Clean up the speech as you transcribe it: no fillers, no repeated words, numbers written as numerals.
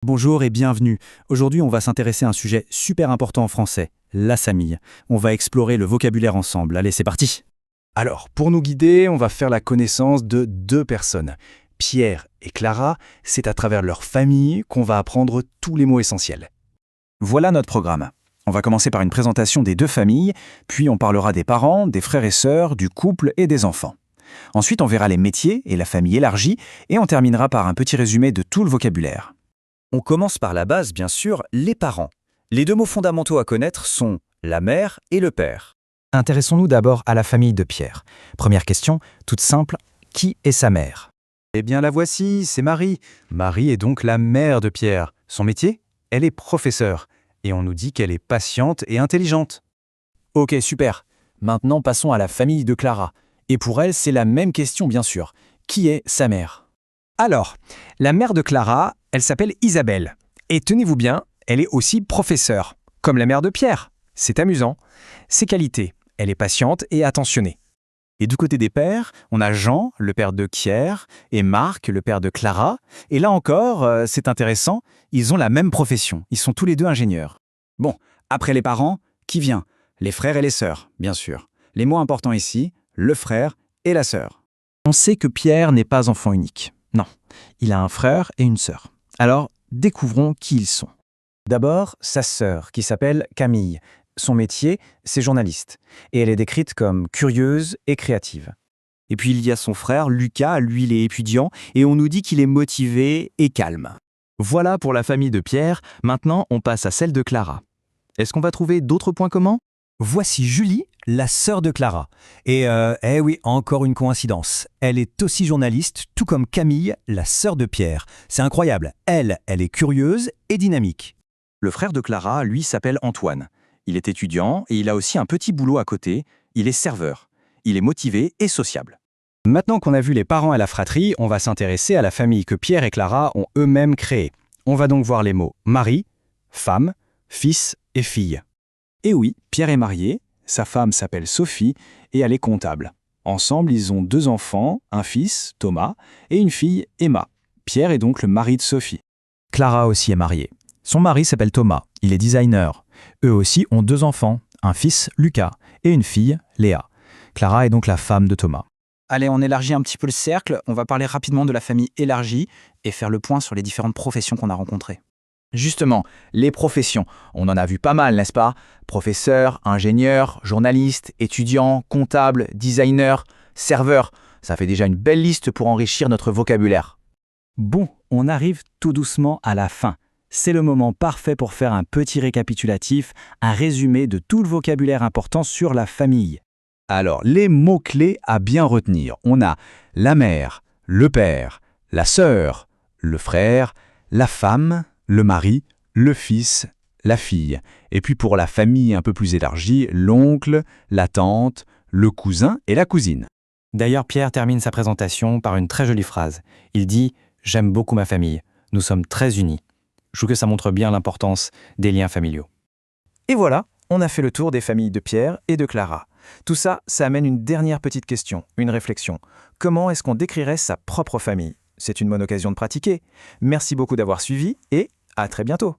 Bonjour et bienvenue. Aujourd'hui, on va s'intéresser à un sujet super important en français, la famille. On va explorer le vocabulaire ensemble. Allez, c'est parti. Alors, pour nous guider, on va faire la connaissance de deux personnes. Pierre et Clara, c'est à travers leur famille qu'on va apprendre tous les mots essentiels. Voilà notre programme. On va commencer par une présentation des deux familles, puis on parlera des parents, des frères et sœurs, du couple et des enfants. Ensuite, on verra les métiers et la famille élargie, et on terminera par un petit résumé de tout le vocabulaire. On commence par la base, bien sûr, les parents. Les deux mots fondamentaux à connaître sont la mère et le père. Intéressons-nous d'abord à la famille de Pierre. Première question, toute simple, qui est sa mère? Eh bien, la voici, c'est Marie. Marie est donc la mère de Pierre. Son métier? Elle est professeure. Et on nous dit qu'elle est patiente et intelligente. Ok, super. Maintenant, passons à la famille de Clara. Et pour elle, c'est la même question, bien sûr. Qui est sa mère? Alors, la mère de Clara, elle s'appelle Isabelle. Et tenez-vous bien, elle est aussi professeure, comme la mère de Pierre. C'est amusant. Ses qualités, elle est patiente et attentionnée. Et du côté des pères, on a Jean, le père de Pierre, et Marc, le père de Clara. Et là encore, c'est intéressant, ils ont la même profession. Ils sont tous les deux ingénieurs. Bon, après les parents, qui vient? Les frères et les sœurs, bien sûr. Les mots importants ici, le frère et la sœur. On sait que Pierre n'est pas enfant unique. Non, il a un frère et une sœur. Alors, découvrons qui ils sont. D'abord, sa sœur, qui s'appelle Camille. Son métier, c'est journaliste. Et elle est décrite comme curieuse et créative. Et puis il y a son frère, Lucas, lui il est étudiant, et on nous dit qu'il est motivé et calme. Voilà pour la famille de Pierre. Maintenant, on passe à celle de Clara. Est-ce qu'on va trouver d'autres points communs? Voici Julie, la sœur de Clara. Et oui, encore une coïncidence. Elle est aussi journaliste, tout comme Camille, la sœur de Pierre. C'est incroyable. Elle est curieuse et dynamique. Le frère de Clara, lui, s'appelle Antoine. Il est étudiant et il a aussi un petit boulot à côté. Il est serveur. Il est motivé et sociable. Maintenant qu'on a vu les parents et la fratrie, on va s'intéresser à la famille que Pierre et Clara ont eux-mêmes créée. On va donc voir les mots mari, femme, fils et fille. Et oui, Pierre est marié, sa femme s'appelle Sophie et elle est comptable. Ensemble, ils ont 2 enfants, un fils, Thomas, et une fille, Emma. Pierre est donc le mari de Sophie. Clara aussi est mariée. Son mari s'appelle Thomas, il est designer. Eux aussi ont 2 enfants, un fils, Lucas, et une fille, Léa. Clara est donc la femme de Thomas. Allez, on élargit un petit peu le cercle, on va parler rapidement de la famille élargie et faire le point sur les différentes professions qu'on a rencontrées. Justement, les professions, on en a vu pas mal, n'est-ce pas? Professeur, ingénieur, journaliste, étudiant, comptable, designer, serveur. Ça fait déjà une belle liste pour enrichir notre vocabulaire. Bon, on arrive tout doucement à la fin. C'est le moment parfait pour faire un petit récapitulatif, un résumé de tout le vocabulaire important sur la famille. Alors, les mots-clés à bien retenir. On a la mère, le père, la sœur, le frère, la femme, le mari, le fils, la fille. Et puis pour la famille un peu plus élargie, l'oncle, la tante, le cousin et la cousine. D'ailleurs, Pierre termine sa présentation par une très jolie phrase. Il dit « J'aime beaucoup ma famille. Nous sommes très unis ». Je trouve que ça montre bien l'importance des liens familiaux. Et voilà, on a fait le tour des familles de Pierre et de Clara. Tout ça, ça amène une dernière petite question, une réflexion. Comment est-ce qu'on décrirait sa propre famille? C'est une bonne occasion de pratiquer. Merci beaucoup d'avoir suivi et à très bientôt.